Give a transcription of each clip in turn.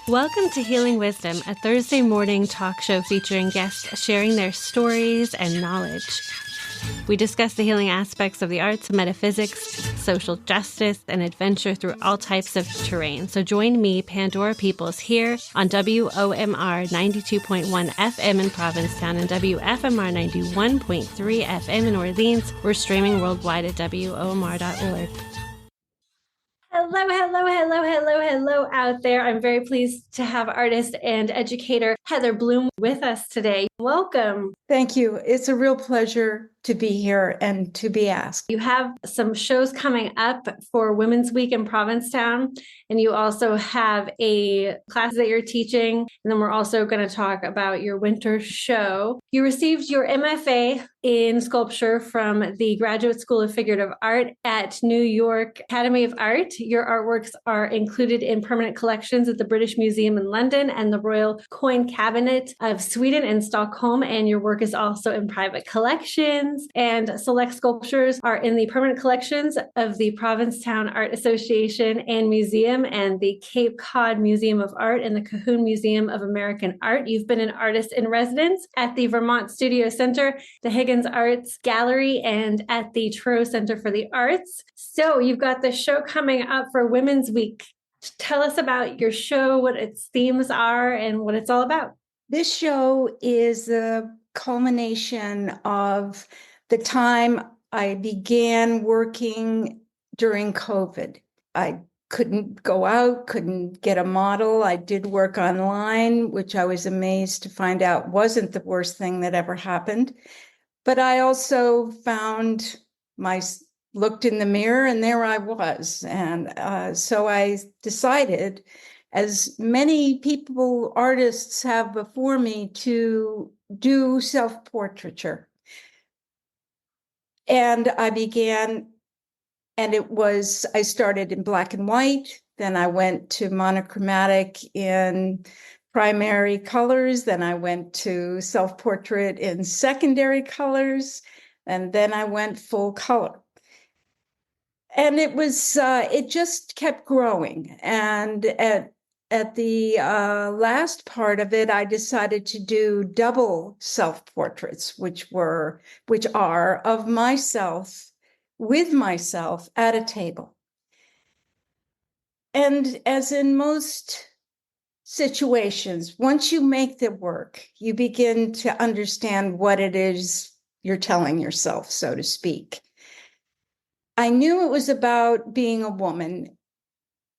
Welcome to Healing Wisdom, a Thursday morning talk show featuring guests sharing their stories and knowledge. We discuss the healing aspects of the arts, metaphysics, social justice, and adventure through all types of terrain. So join me, Pandora Peoples, here on WOMR 92.1 FM in Provincetown and WFMR 91.3 FM in Orleans. We're streaming worldwide at WOMR.org. Hello out there. I'm very pleased to have artist and educator Heather Blume with us today. Welcome. Thank you. It's a real pleasure to be here and to be asked. You have some shows coming up for Women's Week in Provincetown, and you also have a class that you're teaching. And then we're also going to talk about your winter show. You received your MFA in sculpture from the Graduate School of Figurative Art at New York Academy of Art. Your artworks are included in permanent collections at the British Museum in London and the Royal Coin Cabinet of Sweden and Stockholm. And your work is also in private collections. And select sculptures are in the permanent collections of the Provincetown Art Association and Museum and the Cape Cod Museum of Art and the Cahoon Museum of American Art. You've been an artist in residence at the Vermont Studio Center, the Higgins Arts Gallery, and at the Truro Center for the Arts. So you've got the show coming up for Women's Week. Tell us about your show, what its themes are, and what it's all about. This show is the culmination of the time I began working during COVID. I couldn't go out, couldn't get a model. I did work online, which I was amazed to find out wasn't the worst thing that ever happened. But I also looked in the mirror and there I was. And so I decided, as many people, artists have before me, to do self-portraiture. And I began, and I started in black and white, then I went to monochromatic in primary colors, then I went to self-portrait in secondary colors, and then I went full color. And it just kept growing. And at the last part of it, I decided to do double self-portraits, which are of myself, with myself at a table. And as in most situations, once you make the work, you begin to understand what it is you're telling yourself, so to speak. I knew it was about being a woman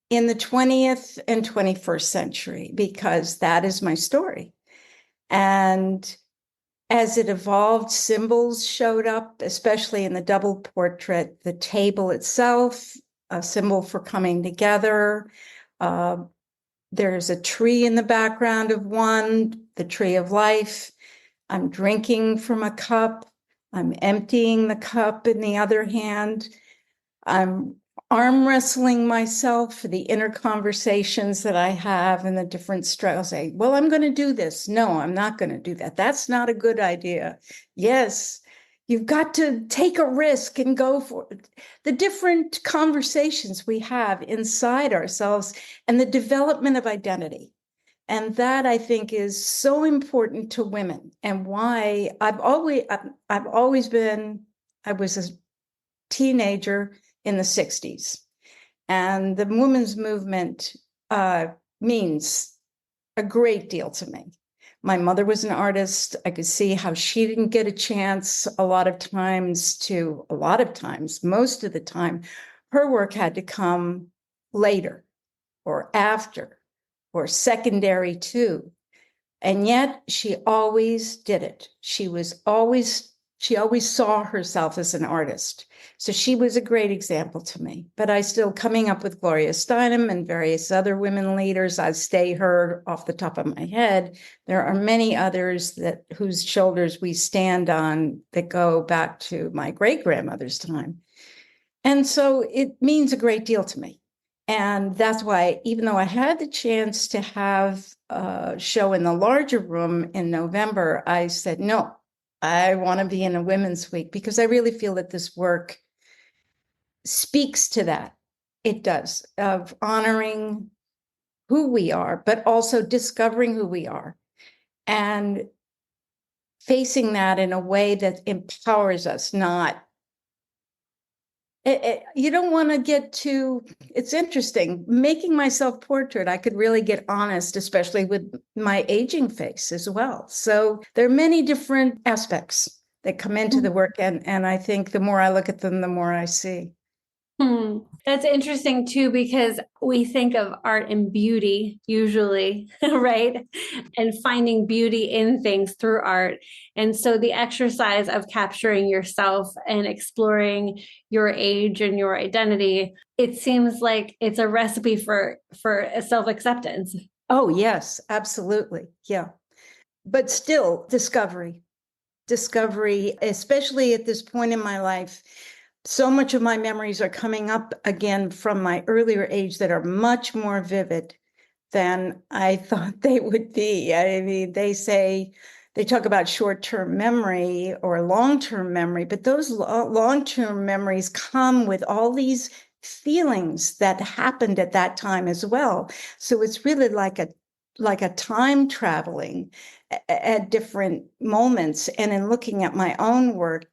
in the 20th and 21st century, because that is my story. And as it evolved, symbols showed up, especially in the double portrait, the table itself, a symbol for coming together. There's a tree in the background of one, the tree of life. I'm drinking from a cup. I'm emptying the cup in the other hand. I'm arm wrestling myself for the inner conversations that I have and the different struggles. I say, well, I'm going to do this. No, I'm not going to do that. That's not a good idea. Yes, you've got to take a risk and go for it. The different conversations we have inside ourselves and the development of identity. And that, I think, is so important to women, and why I was a teenager in the 60s. And the women's movement means a great deal to me. My mother was an artist. I could see how she didn't get a chance most of the time, her work had to come later or after or secondary too. And yet she always did it. She always saw herself as an artist. So she was a great example to me. But I still, coming up with Gloria Steinem and various other women leaders, I say her off the top of my head. There are many others whose shoulders we stand on that go back to my great-grandmother's time. And so it means a great deal to me. And that's why, even though I had the chance to have a show in the larger room in November, I said, no, I want to be in a Women's Week, because I really feel that this work speaks to that. It does, of honoring who we are, but also discovering who we are and facing that in a way that empowers us, not you don't want to get too, it's interesting. Making my self-portrait, I could really get honest, especially with my aging face as well. So there are many different aspects that come into the work. And I think the more I look at them, the more I see. Hmm. That's interesting too, because we think of art and beauty usually, right? And finding beauty in things through art. And so the exercise of capturing yourself and exploring your age and your identity, it seems like it's a recipe for a self-acceptance. Oh, yes, absolutely. Yeah. But still, discovery, especially at this point in my life. So much of my memories are coming up again from my earlier age that are much more vivid than I thought they would be. I mean, they talk about short-term memory or long-term memory, but those long-term memories come with all these feelings that happened at that time as well. So it's really like a time traveling at different moments. And in looking at my own work,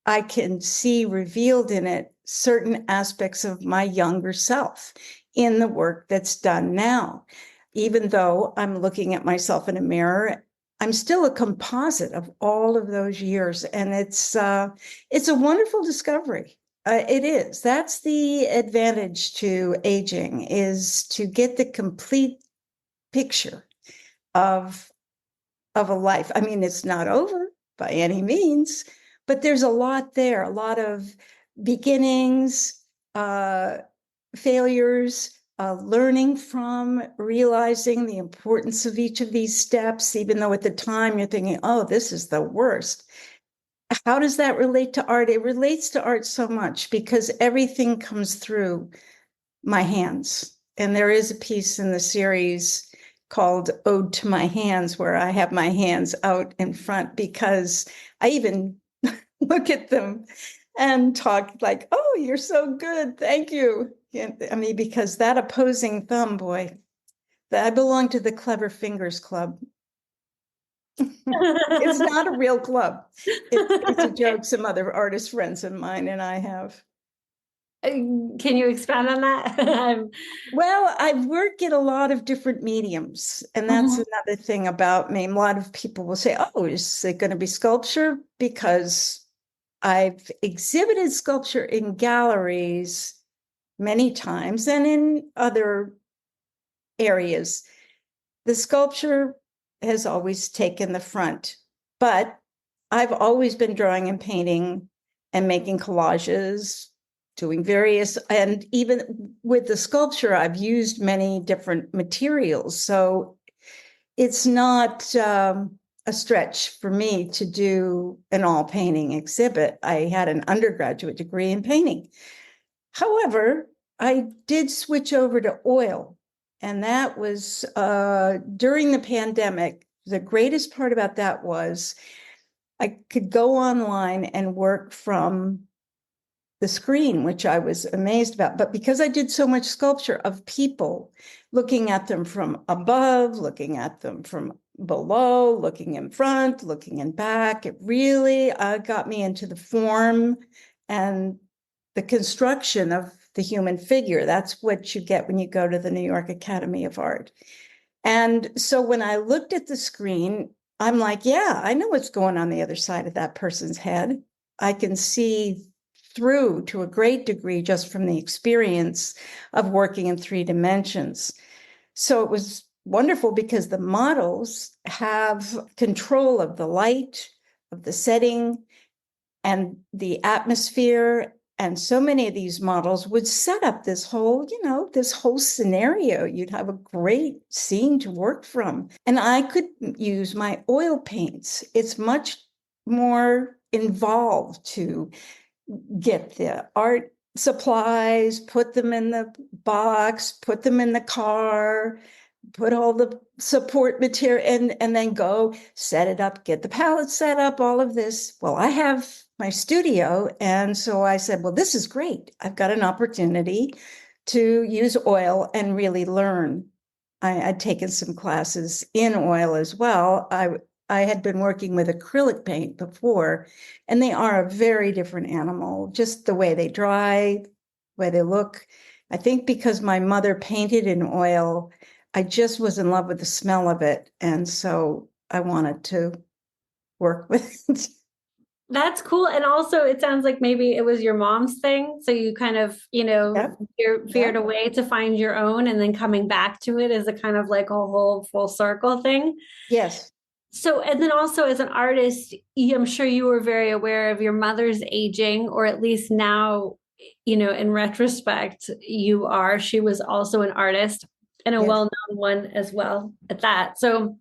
I can see revealed in it certain aspects of my younger self in the work that's done now. Even though I'm looking at myself in a mirror, I'm still a composite of all of those years. And it's a wonderful discovery. It is. That's the advantage to aging, is to get the complete picture of a life. I mean, it's not over by any means, but there's a lot there, a lot of beginnings, failures, learning from, realizing the importance of each of these steps, even though at the time you're thinking, oh, this is the worst. How does that relate to art? It relates to art so much because everything comes through my hands. And there is a piece in the series called Ode to My Hands, where I have my hands out in front because I even look at them and talk like, oh, you're so good. Thank you. I mean, because that opposing thumb, boy, I belong to the Clever Fingers Club. It's not a real club. It's a joke some other artist friends of mine and I have. Can you expand on that? Well, I work in a lot of different mediums, and that's another thing about me. A lot of people will say, oh, is it going to be sculpture? Because I've exhibited sculpture in galleries many times and in other areas. The sculpture has always taken the front, but I've always been drawing and painting and making collages, doing various, and even with the sculpture, I've used many different materials. So it's not a stretch for me to do an all painting exhibit. I had an undergraduate degree in painting. However, I did switch over to oil, and that was during the pandemic. The greatest part about that was I could go online and work from the screen, which I was amazed about. But because I did so much sculpture of people, looking at them from above, looking at them from below, looking in front, looking in back, it really got me into the form and the construction of the human figure. That's what you get when you go to the New York Academy of Art. And so when I looked at the screen, I'm like, yeah, I know what's going on the other side of that person's head. I can see through to a great degree just from the experience of working in 3 dimensions. So it was wonderful because the models have control of the light, of the setting, and the atmosphere. And so many of these models would set up this whole, this whole scenario. You'd have a great scene to work from. And I could use my oil paints. It's much more involved to get the art supplies, put them in the box, put them in the car, put all the support material and then go set it up, get the palette set up, all of this. Well, I have my studio. And so I said, well, this is great. I've got an opportunity to use oil and really learn I'd taken some classes in oil as well. I had been working with acrylic paint before, and they are a very different animal, just the way they dry, the way they look. I think because my mother painted in oil, I just was in love with the smell of it. And so I wanted to work with it. That's cool. And also, it sounds like maybe it was your mom's thing. So you kind of, Yep, veered yep, away to find your own, and then coming back to it is a kind of like a whole full circle thing. yes. So, and then also as an artist, I'm sure you were very aware of your mother's aging, or at least now, in retrospect, you are. She was also an artist and a Yes. well-known one as well at that. So,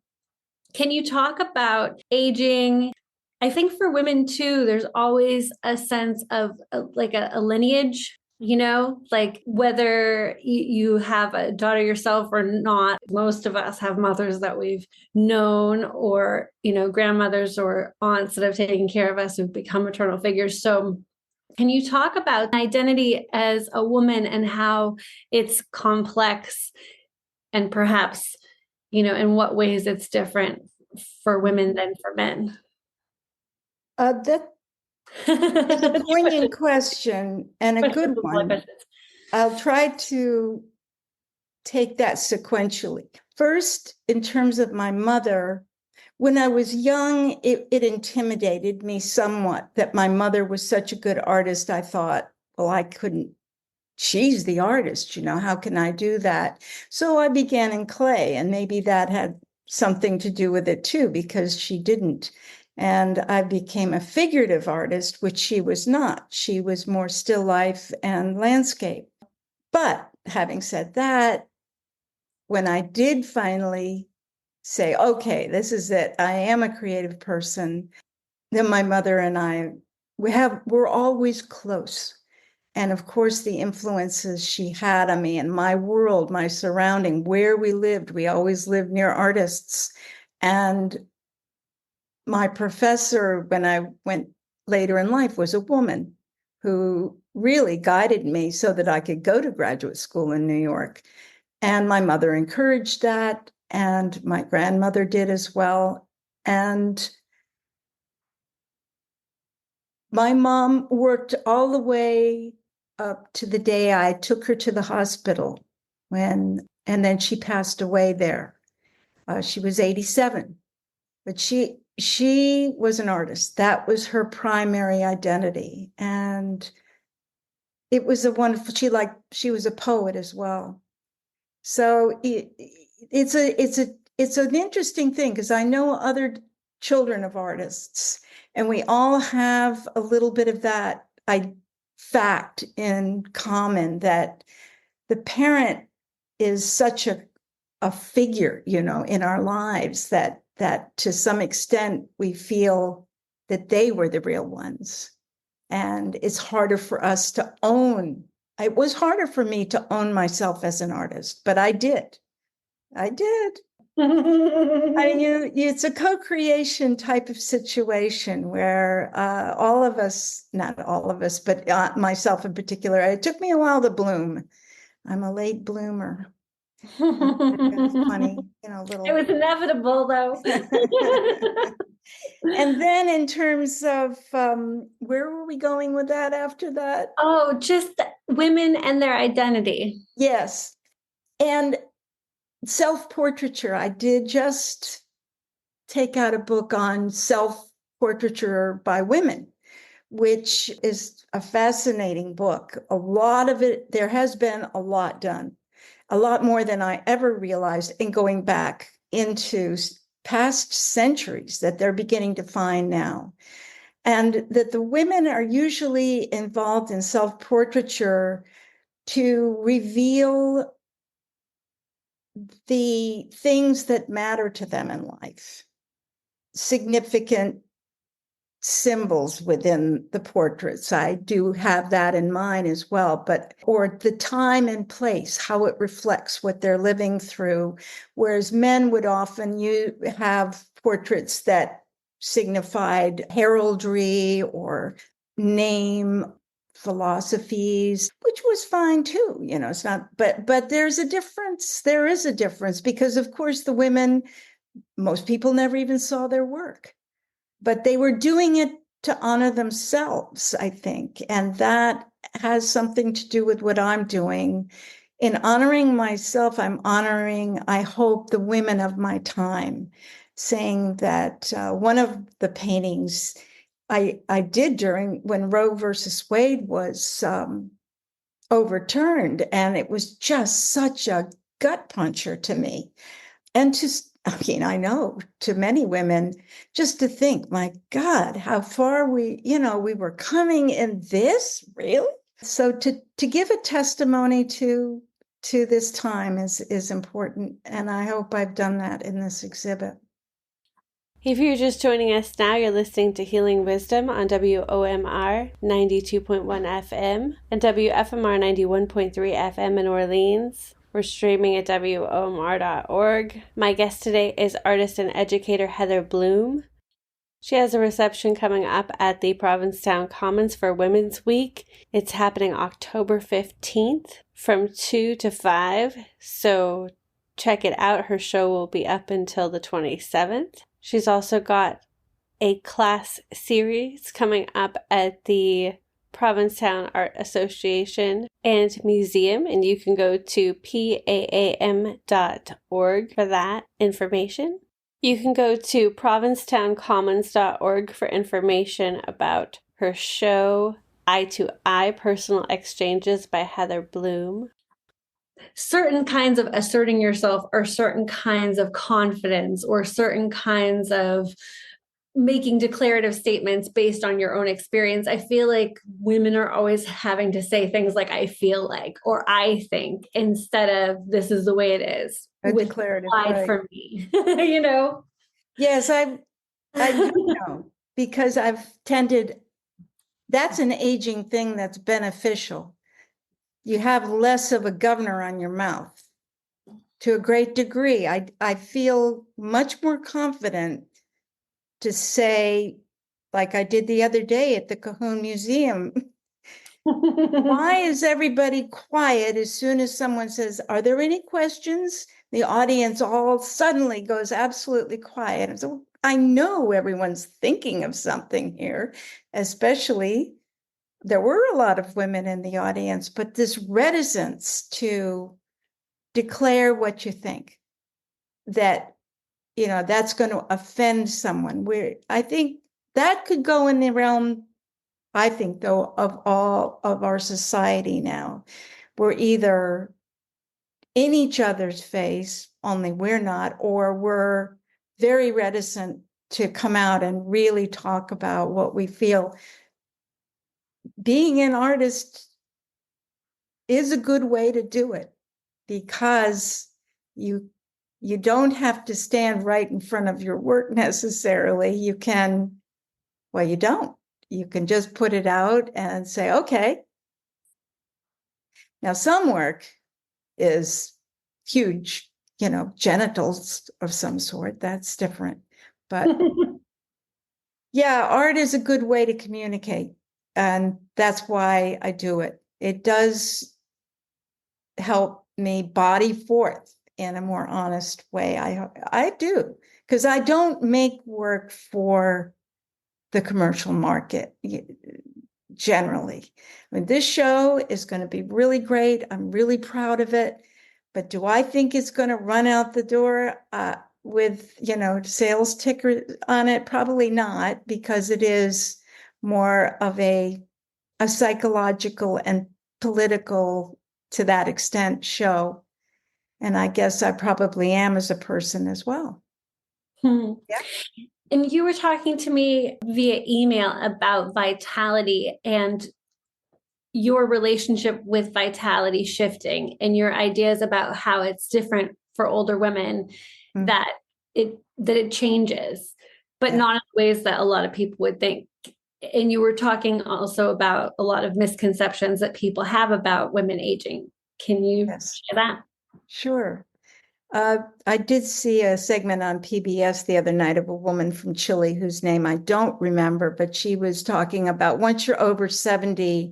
can you talk about aging? I think for women too, there's always a sense of like a lineage, like whether you have a daughter yourself or not. Most of us have mothers that we've known, or, grandmothers or aunts that have taken care of us who've become maternal figures. So, can you talk about identity as a woman and how it's complex, and perhaps, in what ways it's different for women than for men? That is a poignant question and a good one. I'll try to take that sequentially. First, in terms of my mother, when I was young, it intimidated me somewhat that my mother was such a good artist. I thought, well, I couldn't, she's the artist, how can I do that? So I began in clay, and maybe that had something to do with it too, because she didn't. And I became a figurative artist, which she was not. She was more still life and landscape. But having said that, when I did finally say, okay, this is it, I am a creative person, then my mother and I, we're always close. And of course, the influences she had on me and my world, my surrounding, where we lived, we always lived near artists. And my professor, when I went later in life, was a woman who really guided me so that I could go to graduate school in New York. And my mother encouraged that, and my grandmother did as well. And my mom worked all the way up to the day I took her to the hospital and then she passed away there. She was 87, but she was an artist. That was her primary identity. And it was a wonderful, she was a poet as well. So it's an interesting thing, because I know other children of artists, and we all have a little bit of that fact in common, that the parent is such a figure, in our lives, that to some extent we feel that they were the real ones. And it's harder for us to own. It was harder for me to own myself as an artist, but I did. I did. I mean, it's a co-creation type of situation where all of us, not all of us, but myself in particular, it took me a while to bloom. I'm a late bloomer. It's funny, It little. was inevitable, though. And then in terms of where were we going with that after that? Oh, just women and their identity. Yes. And self-portraiture. I did just take out a book on self-portraiture by women, which is a fascinating book. A lot of it, there has been a lot done, a lot more than I ever realized in going back into past centuries that they're beginning to find now. And that the women are usually involved in self-portraiture to reveal the things that matter to them in life, significant symbols within the portraits. I do have that in mind as well, or the time and place, how it reflects what they're living through. Whereas men would often have portraits that signified heraldry or name, philosophies, which was fine too. It's not, but there's a difference. There is a difference because, of course, the women, most people never even saw their work, but they were doing it to honor themselves, I think. And that has something to do with what I'm doing. In honoring myself, I'm honoring, I hope, the women of my time, saying that one of the paintings I did during when Roe versus Wade was overturned, and it was just such a gut puncher to me. And I know to many women, just to think, my God, how far we were coming in this, really? So to give a testimony to this time is important. And I hope I've done that in this exhibit. If you're just joining us now, you're listening to Healing Wisdom on WOMR 92.1 FM and WFMR 91.3 FM in Orleans. We're streaming at WOMR.org. My guest today is artist and educator Heather Blume. She has a reception coming up at the Provincetown Commons for Women's Week. It's happening October 15th from 2 to 5, so check it out. Her show will be up until the 27th. She's also got a class series coming up at the Provincetown Art Association and Museum, and you can go to paam.org for that information. You can go to provincetowncommons.org for information about her show, Eye to Eye Personal Exchanges by Heather Blume. Certain kinds of asserting yourself or certain kinds of confidence or certain kinds of making declarative statements based on your own experience. I feel like women are always having to say things like, I feel like, or I think, instead of this is the way it is. A declarative, right. For me, Yes, I do know, because I've tended, that's an aging thing that's beneficial. You have less of a governor on your mouth to a great degree. I feel much more confident to say, like I did the other day at the Cahoon Museum, why is everybody quiet as soon as someone says, are there any questions? The audience all suddenly goes absolutely quiet. And so I know everyone's thinking of something here, especially there were a lot of women in the audience, but this reticence to declare what you think, that, that's going to offend someone. I think that could go in the realm, I think, though, of all of our society now. We're either in each other's face, only we're not, or we're very reticent to come out and really talk about what we feel. Being an artist is a good way to do it, because you don't have to stand right in front of your work necessarily. You don't. You can just put it out and say, okay. Now, some work is huge, genitals of some sort. That's different. But yeah, art is a good way to communicate. And that's why I do it. It does help me body forth in a more honest way. I do, because I don't make work for the commercial market generally. I mean, this show is going to be really great. I'm really proud of it. But do I think it's going to run out the door with, sales ticker on it? Probably not, because it is more of a psychological and political, to that extent, show. And I guess I probably am as a person as well. Yeah. And you were talking to me via email about vitality and your relationship with vitality shifting and your ideas about how it's different for older women, that it changes, but not in ways that a lot of people would think. And you were talking also about a lot of misconceptions that people have about women aging. Can you share that? Sure. I did see a segment on PBS the other night of a woman from Chile whose name I don't remember, but she was talking about once you're over 70,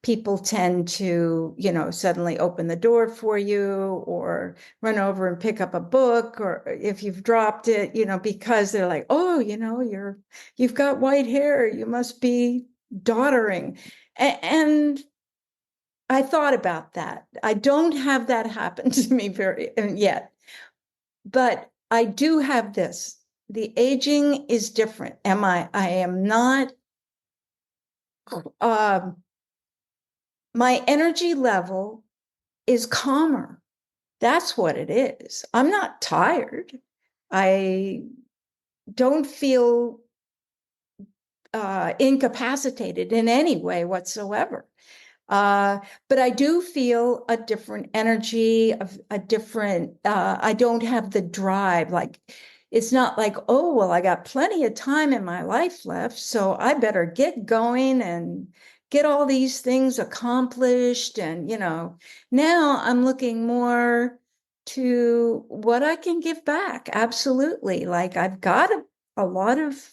people tend to, suddenly open the door for you or run over and pick up a book, or if you've dropped it, because they're like, oh, you've got white hair, you must be daughtering. And I thought about that. I don't have that happen to me yet, but I do have this. The aging is different. I am not, my energy level is calmer. That's what it is. I'm not tired. I don't feel incapacitated in any way whatsoever. But I do feel a different energy, a different, I don't have the drive. Like, it's not like, oh, well, I got plenty of time in my life left, so I better get going and get all these things accomplished. And, now I'm looking more to what I can give back. Absolutely. Like, I've got a lot of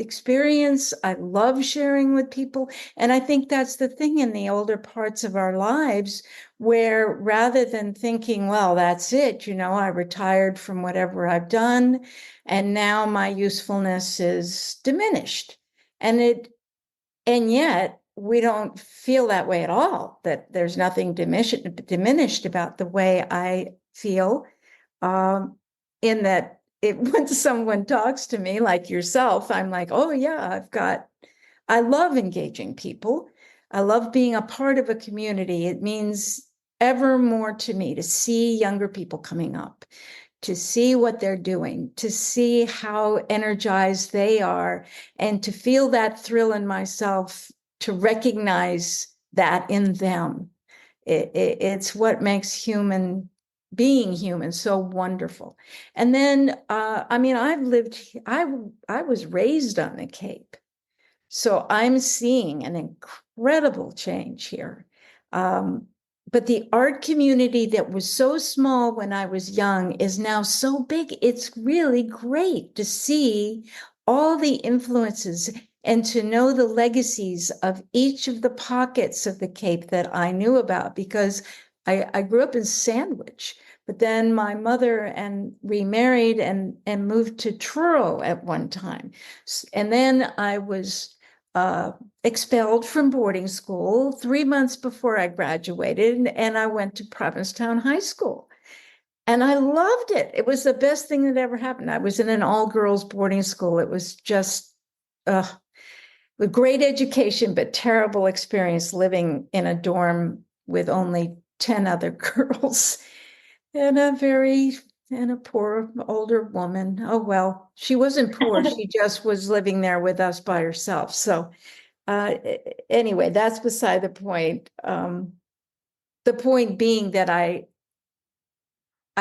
experience. I love sharing with people. And I think that's the thing in the older parts of our lives, where rather than thinking, well, that's it, I retired from whatever I've done, and now my usefulness is diminished. And yet we don't feel that way at all, that there's nothing diminished about the way I feel, in that when someone talks to me like yourself, I'm like, oh yeah, I love engaging people. I love being a part of a community. It means ever more to me to see younger people coming up, to see what they're doing, to see how energized they are, and to feel that thrill in myself, to recognize that in them. It's what makes being human so wonderful. And then, I was raised on the Cape. So I'm seeing an incredible change here. But the art community that was so small when I was young is now so big. It's really great to see all the influences and to know the legacies of each of the pockets of the Cape that I knew about, because I grew up in Sandwich, but then my mother remarried and moved to Truro at one time. And then I was expelled from boarding school 3 months before I graduated, and I went to Provincetown High School. And I loved it. It was the best thing that ever happened. I was in an all-girls boarding school. It was just a great education, but terrible experience living in a dorm with only 10 other girls and a poor older woman. Oh, well, she wasn't poor. She just was living there with us by herself. So anyway, that's beside the point. The point being that I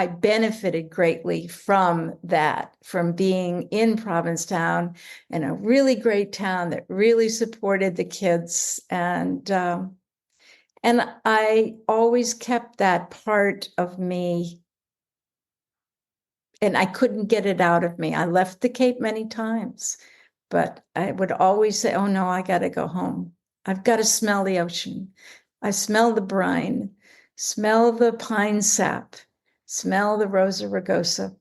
benefited greatly from that, from being in Provincetown, in a really great town that really supported the kids. And I always kept that part of me, and I couldn't get it out of me. I left the Cape many times, but I would always say, oh no, I got to go home. I've got to smell the ocean. I smell the brine, smell the pine sap, smell the Rosa rugosa,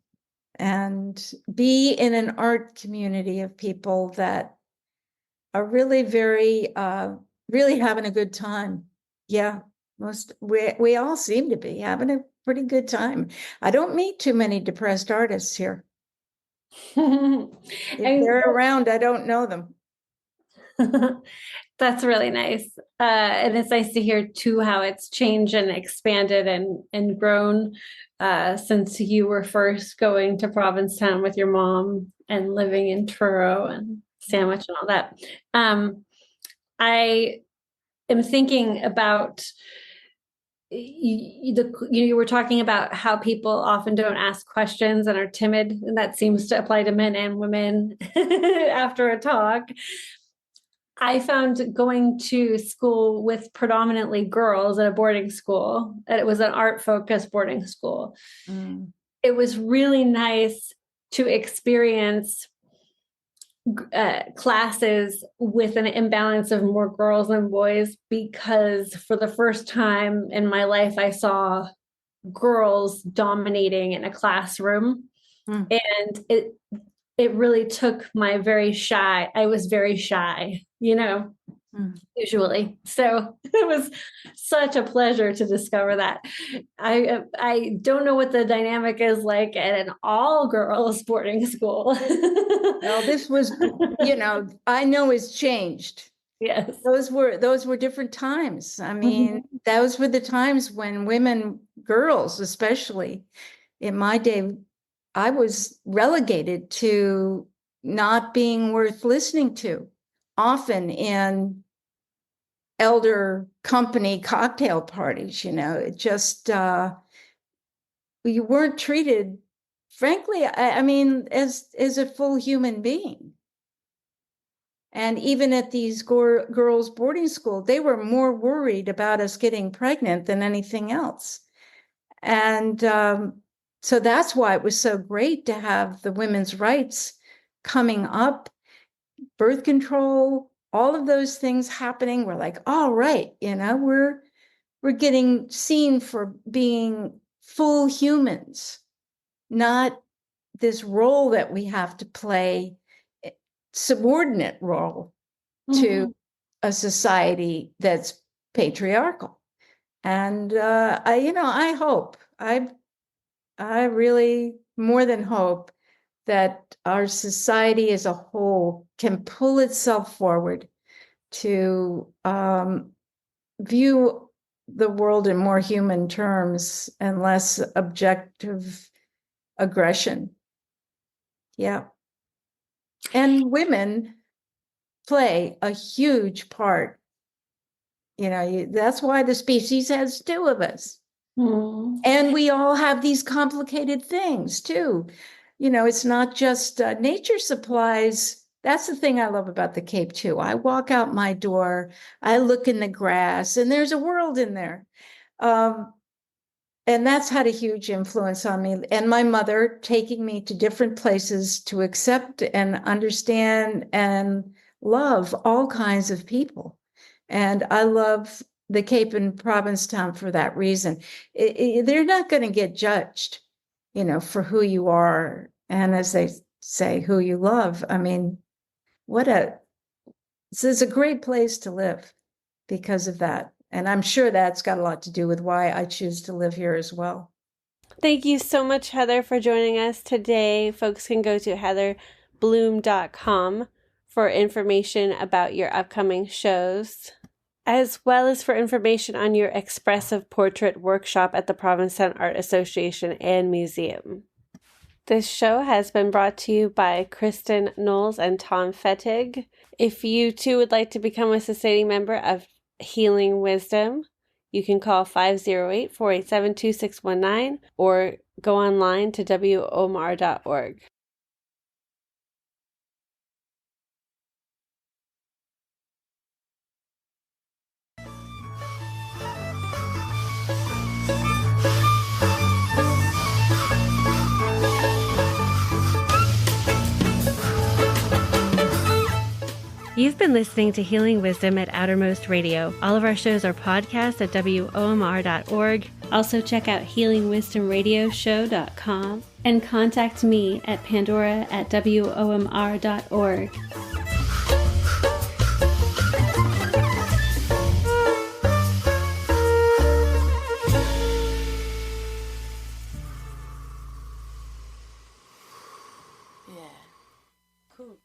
and be in an art community of people that are really really having a good time. Yeah, we all seem to be having a pretty good time. I don't meet too many depressed artists here. If they're around, I don't know them. That's really nice. And it's nice to hear too how it's changed and expanded and grown since you were first going to Provincetown with your mom and living in Truro and Sandwich and all that. I am thinking about you were talking about how people often don't ask questions and are timid, and that seems to apply to men and women after a talk. I found going to school with predominantly girls at a boarding school, and it was an art-focused boarding school. It was really nice to experience classes with an imbalance of more girls than boys, because for the first time in my life, I saw girls dominating in a classroom. Mm. And it really took my I was very shy, usually. So it was such a pleasure to discover that. I don't know what the dynamic is like at an all girls boarding school. Well, this was, I know it's changed. Yes. Those were different times. I mean, Mhm. those were the times when women, girls especially, in my day, I was relegated to not being worth listening to, often in elder company cocktail parties. It just you weren't treated, frankly, I mean, as a full human being. And even at these girls' boarding school, they were more worried about us getting pregnant than anything else. And so that's why it was so great to have the women's rights coming up, birth control, all of those things happening. We're like, all right, we're getting seen for being full humans, not this role that we have to play, subordinate role to a society that's patriarchal. And I really more than hope that our society as a whole can pull itself forward to view the world in more human terms and less objective aggression. Yeah. And women play a huge part. That's why the species has two of us. Mm. And we all have these complicated things too. It's not just nature supplies. That's the thing I love about the Cape too. I walk out my door, I look in the grass, and there's a world in there. And that's had a huge influence on me. And my mother taking me to different places to accept and understand and love all kinds of people. And I love the Cape and Provincetown for that reason. They're not going to get judged, for who you are. And as they say, who you love. I mean, this is a great place to live because of that. And I'm sure that's got a lot to do with why I choose to live here as well. Thank you so much, Heather, for joining us today. Folks can go to heatherblume.com for information about your upcoming shows, as well as for information on your expressive portrait workshop at the Provincetown Art Association and Museum. This show has been brought to you by Kristen Knowles and Tom Fettig. If you too would like to become a society member of Healing Wisdom, you can call 508-487-2619 or go online to womr.org. You've been listening to Healing Wisdom at Outermost Radio. All of our shows are podcasts at womr.org. Also check out healingwisdomradioshow.com and contact me at pandora@womr.org. Yeah. Cool.